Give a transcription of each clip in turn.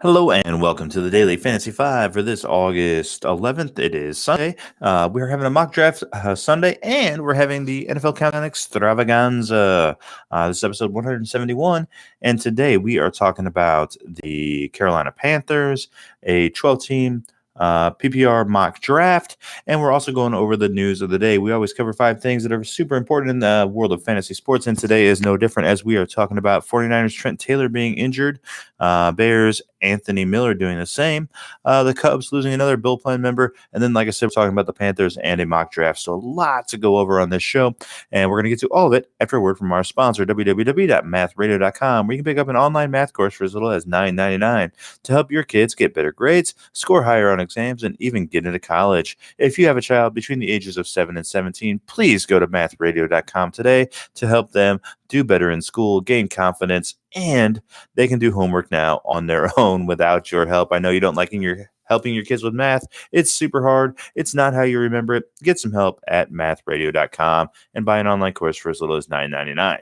Hello and welcome to the Daily Fantasy 5 for this August 11th. It is Sunday. We're having a mock draft Sunday, and we're having the NFL Countdown Extravaganza. This is episode 171, and today we are talking about the Carolina Panthers, a 12-team PPR mock draft, and we're also going over the news of the day. We always cover 5 things that are super important in the world of fantasy sports, and today is no different as we are talking about 49ers Trent Taylor being injured, Bears Anthony Miller doing the same, the Cubs losing another bullpen member, and then, like I said, we're talking about the Panthers and a mock draft. So a lot to go over on this show, and we're going to get to all of it after a word from our sponsor, www.mathradio.com, where you can pick up an online math course for as little as $9.99 to help your kids get better grades, score higher on exams, and even get into college. If you have a child between the ages of 7 and 17, please go to mathradio.com today to help them do better in school, gain confidence, and they can do homework now on their own without your help. I know you don't like helping your kids with math. It's super hard. It's not how you remember it. Get some help at mathradio.com and buy an online course for as little as $9.99.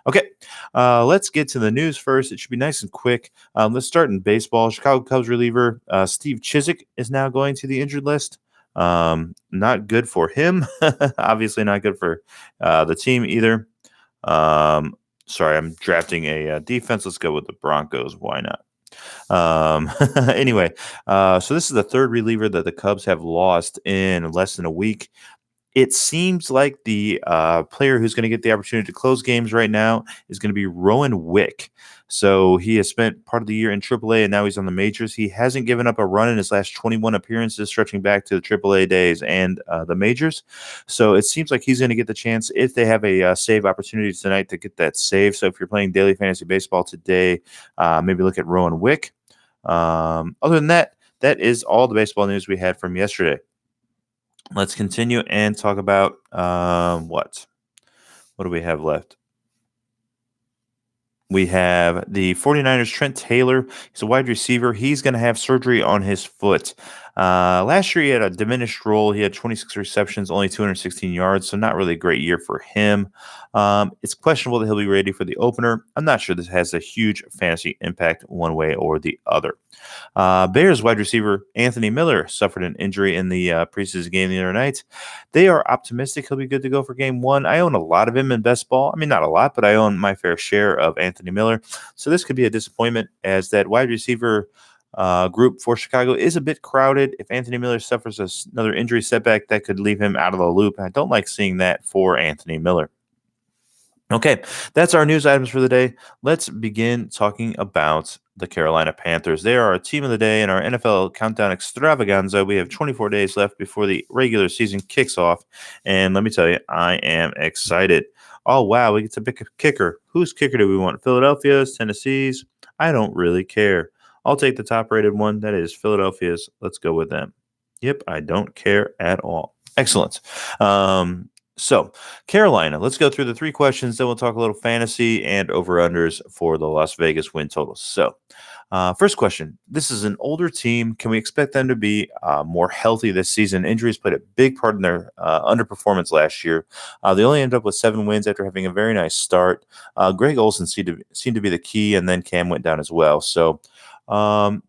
Okay, let's get to the news first. It should be nice and quick. Let's start in baseball. Chicago Cubs reliever Steve Chiswick is now going to the injured list. Not good for him. Obviously not good for the team either. Sorry, I'm drafting a defense. Let's go with the Broncos. Why not? Anyway, so this is the third reliever that the Cubs have lost in less than a week. It seems like the player who's going to get the opportunity to close games right now is going to be Rowan Wick. So he has spent part of the year in AAA, and now he's on the majors. He hasn't given up a run in his last 21 appearances, stretching back to the AAA days and the majors. So it seems like he's going to get the chance if they have a save opportunity tonight to get that save. So if you're playing daily fantasy baseball today, maybe look at Rowan Wick. Other than that, that is all the baseball news we had from yesterday. Let's continue and talk about what do we have left? We have the 49ers, Trent Taylor. He's a wide receiver. He's going to have surgery on his foot. Last year, he had a diminished role. He had 26 receptions, only 216 yards, so not really a great year for him. It's questionable that he'll be ready for the opener. I'm not sure this has a huge fantasy impact one way or the other. Bears wide receiver Anthony Miller suffered an injury in the preseason game the other night. They are optimistic he'll be good to go for game 1. I own a lot of him in best ball. I mean, not a lot, but I own my fair share of Anthony Miller. So this could be a disappointment as that wide receiver group for Chicago is a bit crowded. If Anthony Miller suffers another injury setback, that could leave him out of the loop. I don't like seeing that for Anthony Miller. Okay, that's our news items for the day. Let's begin talking about the Carolina Panthers. They are our team of the day in our NFL Countdown Extravaganza. We have 24 days left before the regular season kicks off, and let me tell you, I am excited. Oh, wow, we get to pick a kicker. Whose kicker do we want? Philadelphia's, Tennessee's? I don't really care. I'll take the top-rated one. That is Philadelphia's. Let's go with them. Yep, I don't care at all. Excellent. So, Carolina, let's go through the 3 questions. Then we'll talk a little fantasy and over-unders for the Las Vegas win totals. So, first question. This is an older team. Can we expect them to be more healthy this season? Injuries played a big part in their underperformance last year. They only ended up with 7 wins after having a very nice start. Greg Olsen seemed to be the key, and then Cam went down as well. So,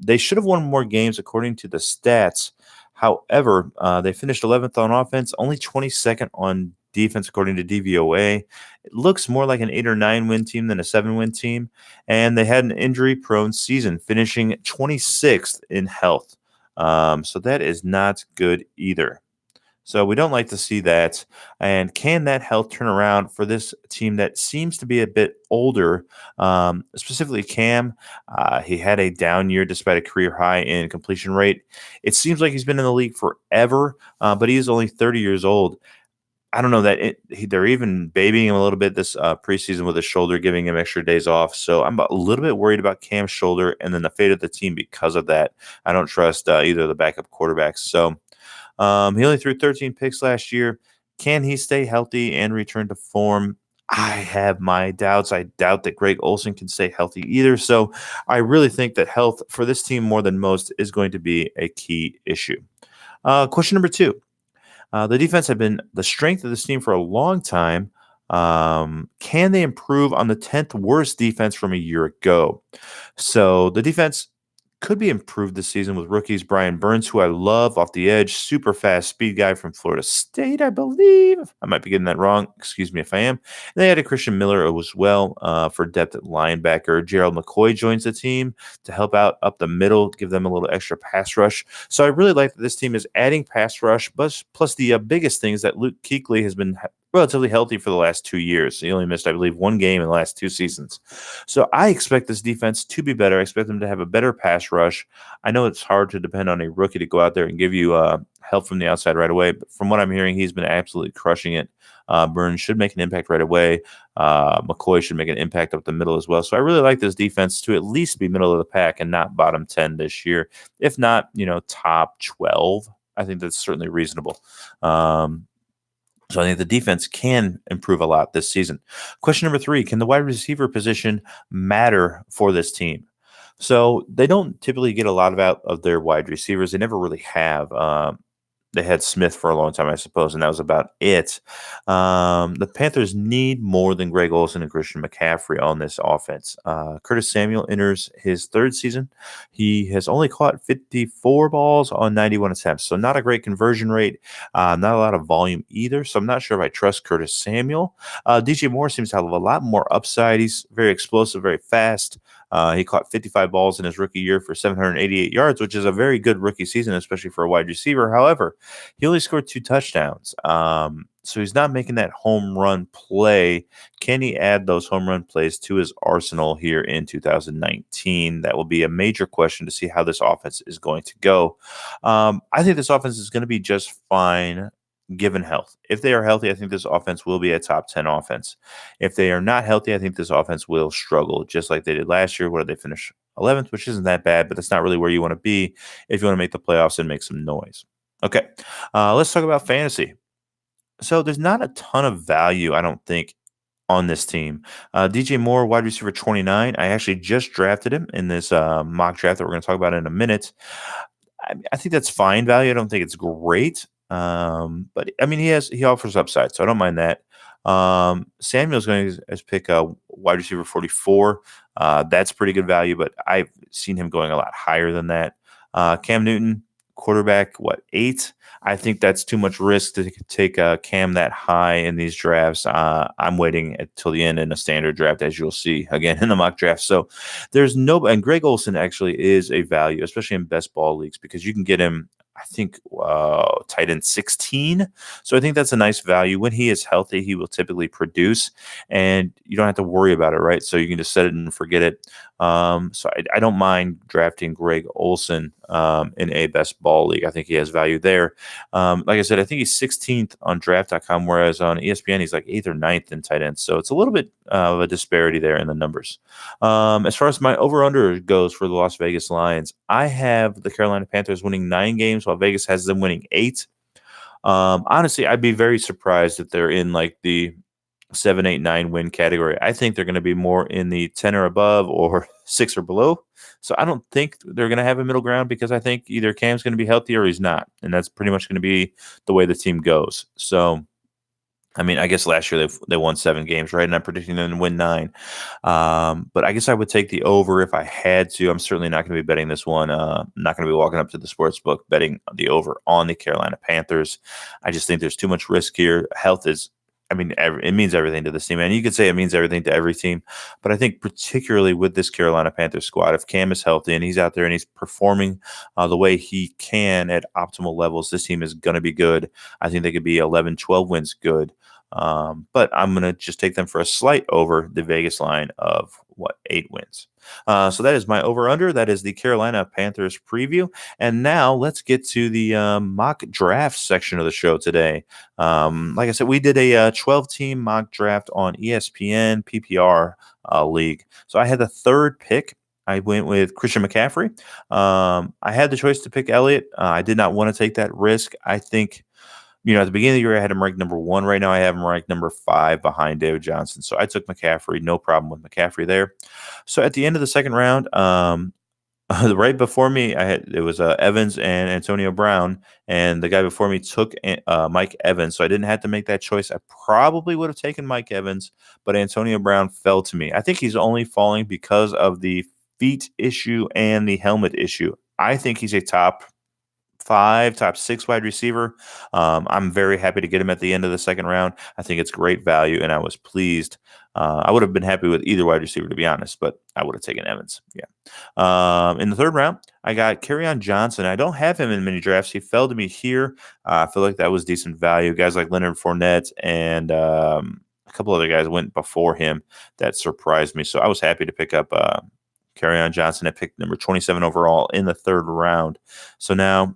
they should have won more games according to the stats. However, they finished 11th on offense, only 22nd on defense according to DVOA. It looks more like an 8 or 9 win team than a 7-win team, and they had an injury-prone season, finishing 26th in health. So that is not good either. So we don't like to see that. And can that health turn around for this team that seems to be a bit older, specifically Cam? He had a down year despite a career high in completion rate. It seems like he's been in the league forever, but he is only 30 years old. I don't know that they're even babying him a little bit this preseason with his shoulder, giving him extra days off. So I'm a little bit worried about Cam's shoulder and then the fate of the team because of that. I don't trust either of the backup quarterbacks. So he only threw 13 picks last year. Can he stay healthy and return to form? I have my doubts. I doubt that Greg Olsen can stay healthy either. So I really think that health for this team more than most is going to be a key issue. Question number 2. The defense had been the strength of this team for a long time. Can they improve on the 10th worst defense from a year ago? So the defense could be improved this season with rookies Brian Burns, who I love off the edge, super fast speed guy from Florida State, I believe. I might be getting that wrong. Excuse me if I am. And they added Christian Miller as well for depth at linebacker. Gerald McCoy joins the team to help out up the middle, give them a little extra pass rush. So I really like that this team is adding pass rush, but plus the biggest thing is that Luke Kuechly has been relatively healthy for the last 2 years. He only missed, I believe, one game in the last 2 seasons. So I expect this defense to be better. I expect them to have a better pass rush. I know it's hard to depend on a rookie to go out there and give you help from the outside right away, but from what I'm hearing, he's been absolutely crushing it. Burns should make an impact right away. McCoy should make an impact up the middle as well. So I really like this defense to at least be middle of the pack and not bottom 10 this year. If not, top 12. I think that's certainly reasonable. So I think the defense can improve a lot this season. Question number 3, can the wide receiver position matter for this team? So they don't typically get a lot out of their wide receivers. They never really have. They had Smith for a long time, I suppose, and that was about it. The Panthers need more than Greg Olsen and Christian McCaffrey on this offense. Curtis Samuel enters his 3rd season. He has only caught 54 balls on 91 attempts, so not a great conversion rate, not a lot of volume either, so I'm not sure if I trust Curtis Samuel. DJ Moore seems to have a lot more upside. He's very explosive, very fast. He caught 55 balls in his rookie year for 788 yards, which is a very good rookie season, especially for a wide receiver. However, he only scored 2 touchdowns. So he's not making that home run play. Can he add those home run plays to his arsenal here in 2019? That will be a major question to see how this offense is going to go. I think this offense is going to be just fine given health. If they are healthy, I think this offense will be a top 10 offense. If they are not healthy, I think this offense will struggle, just like they did last year, where they finished 11th, which isn't that bad, but that's not really where you want to be if you want to make the playoffs and make some noise. Okay, let's talk about fantasy. So there's not a ton of value, I don't think, on this team. DJ Moore, wide receiver 29. I actually just drafted him in this mock draft that we're going to talk about in a minute. I think that's fine value. I don't think it's great. But I mean, he offers upside, so I don't mind that. Samuel's going to pick a wide receiver 44. That's pretty good value, but I've seen him going a lot higher than that. Cam Newton, quarterback, 8? I think that's too much risk to take Cam that high in these drafts. I'm waiting until the end in a standard draft, as you'll see again in the mock draft. So there's no, and Greg Olsen actually is a value, especially in best ball leagues, because you can get him, I think, tight end 16. So I think that's a nice value. When he is healthy, he will typically produce, and you don't have to worry about it, right? So you can just set it and forget it. So I don't mind drafting Greg Olsen in a best ball league. I think he has value there. Like I said, I think he's 16th on draft.com, whereas on ESPN, he's like 8th or 9th in tight ends. So it's a little bit of a disparity there in the numbers. As far as my over-under goes for the Las Vegas Lions, I have the Carolina Panthers winning 9 games while Vegas has them winning 8. Honestly, I'd be very surprised if they're in like the 7, 8, 9 win category. I think they're going to be more in the 10 or above or 6 or below. So I don't think they're going to have a middle ground, because I think either Cam's going to be healthy or he's not. And that's pretty much going to be the way the team goes. So, I mean, I guess last year they won 7 games, right? And I'm predicting them to win 9. But I guess I would take the over if I had to. I'm certainly not going to be betting this one. I'm not going to be walking up to the sports book betting the over on the Carolina Panthers. I just think there's too much risk here. Health is, I mean, it means everything to this team. And you could say it means everything to every team. But I think particularly with this Carolina Panthers squad, if Cam is healthy and he's out there and he's performing the way he can at optimal levels, this team is going to be good. I think they could be 11, 12 wins good. But I'm going to just take them for a slight over the Vegas line of 8 wins. So that is my over-under. That is the Carolina Panthers preview. And now let's get to the mock draft section of the show today. Like I said, we did a 12-team mock draft on ESPN PPR league. So I had the 3rd pick. I went with Christian McCaffrey. I had the choice to pick Elliott. I did not want to take that risk. I think, at the beginning of the year, I had him ranked number 1. Right now, I have him ranked number 5 behind David Johnson. So I took McCaffrey. No problem with McCaffrey there. So at the end of the second round, right before me, it was Evans and Antonio Brown, and the guy before me took Mike Evans. So I didn't have to make that choice. I probably would have taken Mike Evans, but Antonio Brown fell to me. I think he's only falling because of the feet issue and the helmet issue. I think he's a top 5, top 6 wide receiver. I'm very happy to get him at the end of the second round. I think it's great value, and I was pleased. I would have been happy with either wide receiver, to be honest, but I would have taken Evans. Yeah. In the third round, I got Kerryon Johnson. I don't have him in many drafts. He fell to me here. I feel like that was decent value. Guys like Leonard Fournette and a couple other guys went before him that surprised me. So I was happy to pick up Kerryon Johnson at pick number 27 overall in the third round. So now,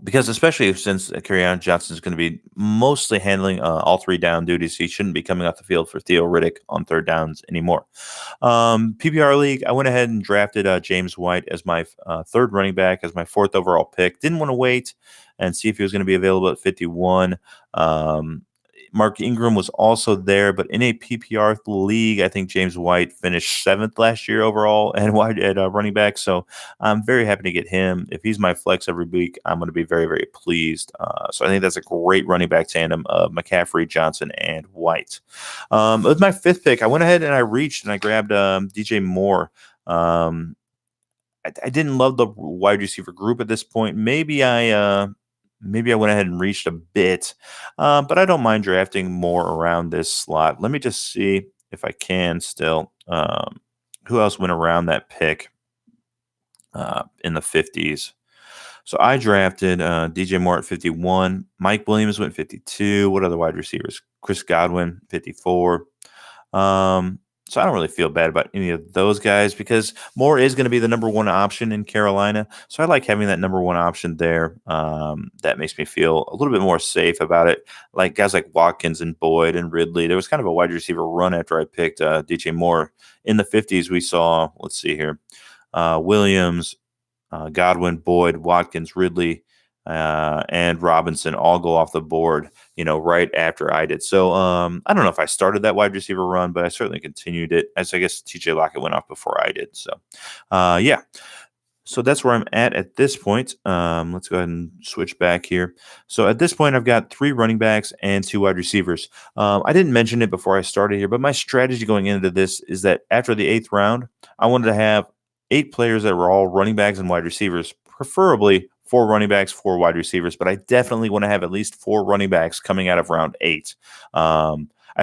because especially since Kerryon Johnson is going to be mostly handling all 3 down duties, he shouldn't be coming off the field for Theo Riddick on third downs anymore. PPR league, I went ahead and drafted James White as my third running back, as my 4th overall pick. Didn't want to wait and see if he was going to be available at 51. Mark Ingram was also there, but in a PPR league, I think James White finished 7th last year overall and wide at running back. So I'm very happy to get him. If he's my flex every week, I'm going to be very, very pleased. So I think that's a great running back tandem of McCaffrey, Johnson, and White. With my 5th pick, I went ahead and I reached and I grabbed DJ Moore. I didn't love the wide receiver group at this point. Maybe I went ahead and reached a bit, but I don't mind drafting more around this slot. Let me just see if I can still. Who else went around that pick in the 50s? So I drafted DJ Moore at 51. Mike Williams went 52. What other wide receivers? Chris Godwin, 54. So I don't really feel bad about any of those guys because Moore is going to be the number 1 option in Carolina. So I like having that number 1 option there. That makes me feel a little bit more safe about it. Like guys like Watkins and Boyd and Ridley. There was kind of a wide receiver run after I picked DJ Moore. In the 50s, we saw, let's see here, Williams, Godwin, Boyd, Watkins, Ridley, and Robinson all go off the board, right after I did. So I don't know if I started that wide receiver run, but I certainly continued it, as I guess TJ Lockett went off before I did. So yeah. So that's where I'm at this point. Let's go ahead and switch back here. So at this point, I've got 3 running backs and 2 wide receivers. I didn't mention it before I started here, but my strategy going into this is that after the 8th round, I wanted to have 8 players that were all running backs and wide receivers, preferably 4 running backs, 4 wide receivers, but I definitely want to have at least 4 running backs coming out of round 8. I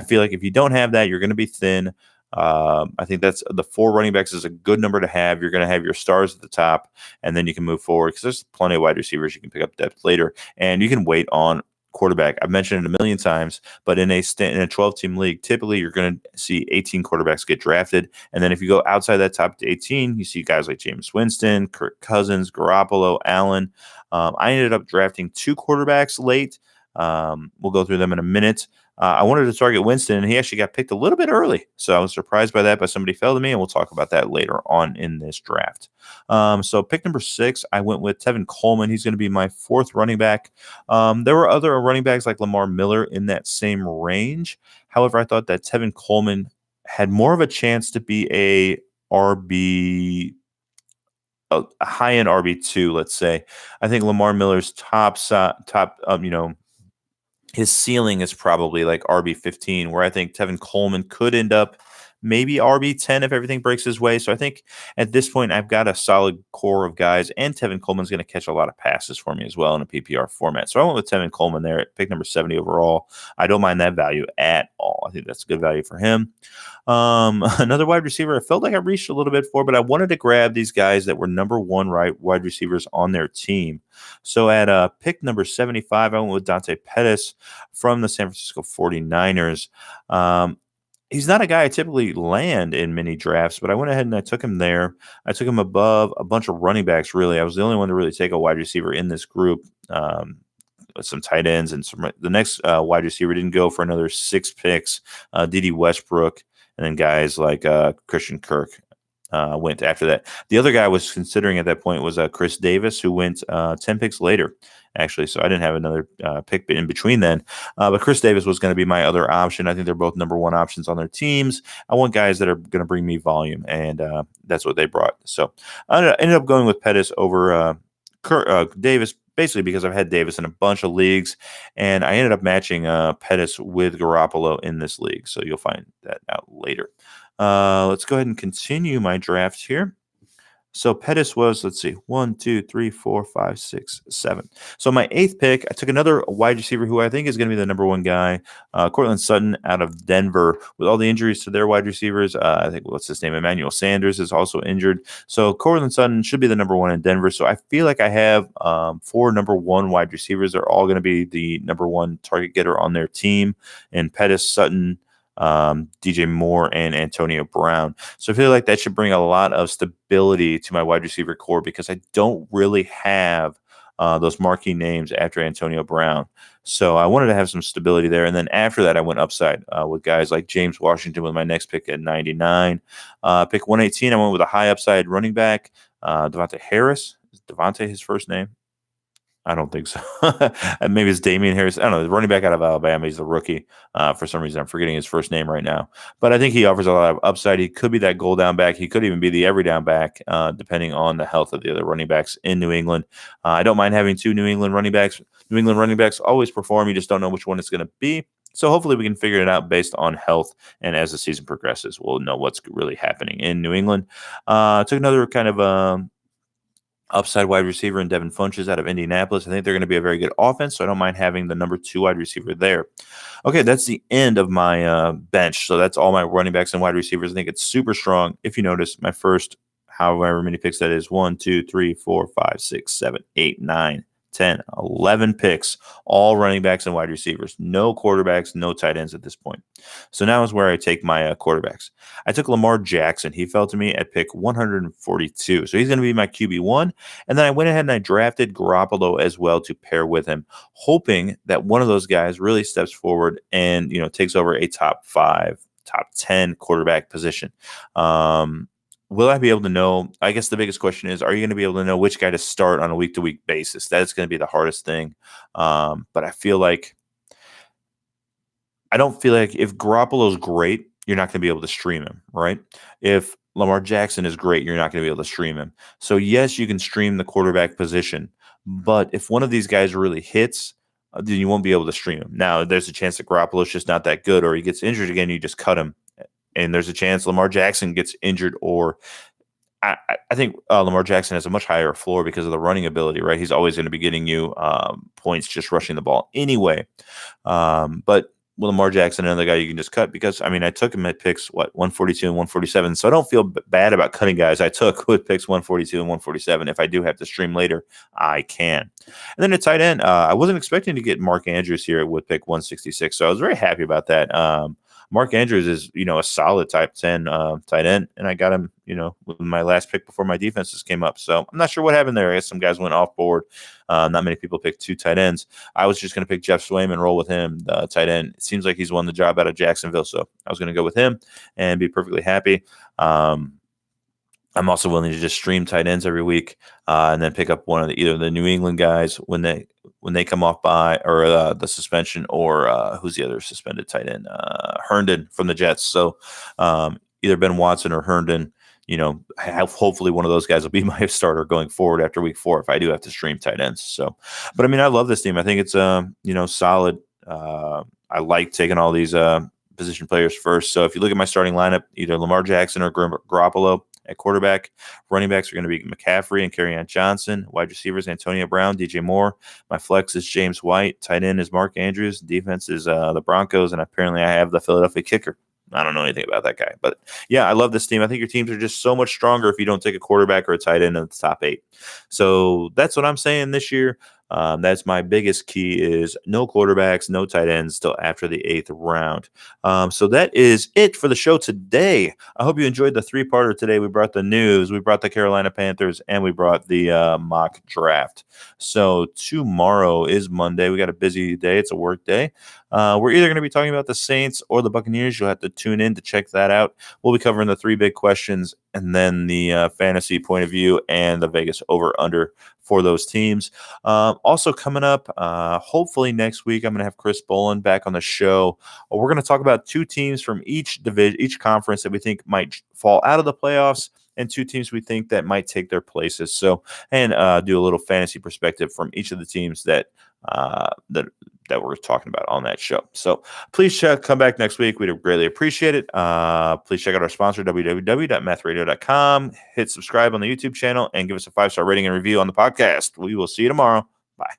feel like if you don't have that, you're going to be thin. I think that's the 4 running backs is a good number to have. You're going to have your stars at the top, and then you can move forward because there's plenty of wide receivers you can pick up depth later, and you can wait on quarterback. I've mentioned it a million times, but in a 12-team league, typically you're going to see 18 quarterbacks get drafted. And then if you go outside that top 18, you see guys like Jameis Winston, Kirk Cousins, Garoppolo, Allen. I ended up drafting 2 quarterbacks late. We'll go through them in a minute. I wanted to target Winston, and he actually got picked a little bit early. So I was surprised by that, but somebody fell to me, and we'll talk about that later on in this draft. So pick number 6, I went with Tevin Coleman. He's going to be my 4th running back. There were other running backs like Lamar Miller in that same range. However, I thought that Tevin Coleman had more of a chance to be a high-end RB2, let's say. I think Lamar Miller's his ceiling is probably like RB15, where I think Tevin Coleman could end up maybe RB10 if everything breaks his way. So I think at this point, I've got a solid core of guys, and Tevin Coleman's going to catch a lot of passes for me as well in a PPR format. So I went with Tevin Coleman there at pick number 70 overall. I don't mind that value at all. I think that's good value for him. Another wide receiver I felt like I reached a little bit for, but I wanted to grab these guys that were number 1 wide receivers on their team. So at pick number 75, I went with Dante Pettis from the San Francisco 49ers. He's not a guy I typically land in many drafts, but I went ahead and I took him there. I took him above a bunch of running backs, really. I was the only one to really take a wide receiver in this group. Some tight ends and the next wide receiver didn't go for another 6 picks. D.D. Westbrook, and then guys like Christian Kirk went after that. The other guy I was considering at that point was Chris Davis, who went 10 picks later, actually. So I didn't have another pick in between then. But Chris Davis was going to be my other option. I think they're both number 1 options on their teams. I want guys that are going to bring me volume, and that's what they brought. So I ended up going with Pettis over Davis, basically because I've had Davis in a bunch of leagues, and I ended up matching Pettis with Garoppolo in this league. So you'll find that out later. Let's go ahead and continue my draft here. So Pettis was, let's see, 1, 2, 3, 4, 5, 6, 7. So my eighth pick, I took another wide receiver who I think is going to be the number one guy, Cortland Sutton out of Denver. With all the injuries to their wide receivers, I think, what's his name? Emmanuel Sanders is also injured. So Cortland Sutton should be the number one in Denver. So I feel like I have four number one wide receivers. They're all going to be the number one target getter on their team. And Pettis, Sutton, DJ Moore, and Antonio Brown. So I feel like that should bring a lot of stability to my wide receiver core because I don't really have those marquee names after Antonio Brown. So I wanted to have some stability there. And then after that, I went upside with guys like James Washington with my next pick at 99. Pick 118, I went with a high upside running back, Devontae Harris. Is Devontae his first name? I don't think so. Maybe it's Damian Harris. I don't know. The running back out of Alabama. He's the rookie. For some reason, I'm forgetting his first name right now. But I think he offers a lot of upside. He could be that goal down back. He could even be the every down back, depending on the health of the other running backs in New England. I don't mind having two New England running backs. New England running backs always perform. You just don't know which one it's going to be. So hopefully we can figure it out based on health. And as the season progresses, we'll know what's really happening in New England. Took another kind of upside wide receiver in Devin Funchess out of Indianapolis. I think they're going to be a very good offense, so I don't mind having the number two wide receiver there. Okay, that's the end of my bench. So that's all my running backs and wide receivers. I think it's super strong. If you notice, my first, however many picks that is, 1, 2, 3, 4, 5, 6, 7, 8, 9, 10, 11 picks, all running backs and wide receivers. No quarterbacks, no tight ends at this point. So now is where I take my quarterbacks. I took Lamar Jackson. He fell to me at pick 142. So he's going to be my QB1. And then I went ahead and I drafted Garoppolo as well to pair with him, hoping that one of those guys really steps forward and, takes over a top 5, top 10 quarterback position. Will I be able to know? I guess the biggest question is, are you going to be able to know which guy to start on a week-to-week basis? That's going to be the hardest thing. But I don't feel like if Garoppolo's great, you're not going to be able to stream him, right? If Lamar Jackson is great, you're not going to be able to stream him. So yes, you can stream the quarterback position, but if one of these guys really hits, then you won't be able to stream him. Now, there's a chance that Garoppolo's just not that good, or he gets injured again, you just cut him. And there's a chance Lamar Jackson gets injured, or I think Lamar Jackson has a much higher floor because of the running ability, right? He's always going to be getting you points just rushing the ball anyway. But Lamar Jackson, another guy you can just cut because, I took him at picks, 142 and 147. So I don't feel bad about cutting guys I took with picks 142 and 147. If I do have to stream later, I can. And then at tight end, I wasn't expecting to get Mark Andrews here with pick 166. So I was very happy about that. Mark Andrews is, a solid type 10 tight end, and I got him, with my last pick before my defenses came up. So I'm not sure what happened there. I guess some guys went off board. Not many people picked two tight ends. I was just going to pick Jeff Swayman, roll with him, the tight end. It seems like he's won the job out of Jacksonville, so I was going to go with him and be perfectly happy. I'm also willing to just stream tight ends every week and then pick up one of either the New England guys when they come off by or the suspension, or who's the other suspended tight end? Herndon from the Jets. So either Ben Watson or Herndon. Hopefully one of those guys will be my starter going forward after week 4 if I do have to stream tight ends. So, but I love this team. I think it's solid. I like taking all these position players first. So if you look at my starting lineup, either Lamar Jackson or Garoppolo at quarterback. Running backs are going to be McCaffrey and Kerryon Johnson. Wide receivers, Antonio Brown, DJ Moore. My flex is James White. Tight end is Mark Andrews. Defense is the Broncos, and apparently I have the Philadelphia kicker. I don't know anything about that guy. But, yeah, I love this team. I think your teams are just so much stronger if you don't take a quarterback or a tight end in the top 8. So that's what I'm saying this year. That's my biggest key is no quarterbacks, no tight ends till after the 8th round. So that is it for the show today. I hope you enjoyed the 3-parter today. We brought the news, we brought the Carolina Panthers, and we brought the mock draft. So tomorrow is Monday. We got a busy day. It's a work day. We're either going to be talking about the Saints or the Buccaneers. You'll have to tune in to check that out. We'll be covering the 3 big questions and then the fantasy point of view and the Vegas over-under for those teams. Also coming up, hopefully next week, I'm going to have Chris Bolin back on the show. We're going to talk about 2 teams from each division, each conference that we think might fall out of the playoffs, and 2 teams we think that might take their places. So, and do a little fantasy perspective from each of the teams that that we're talking about on that show. So please come back next week. We'd greatly appreciate it. Please check out our sponsor, www.mathradio.com. Hit subscribe on the YouTube channel and give us a 5-star rating and review on the podcast. We will see you tomorrow. Bye.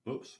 Oops.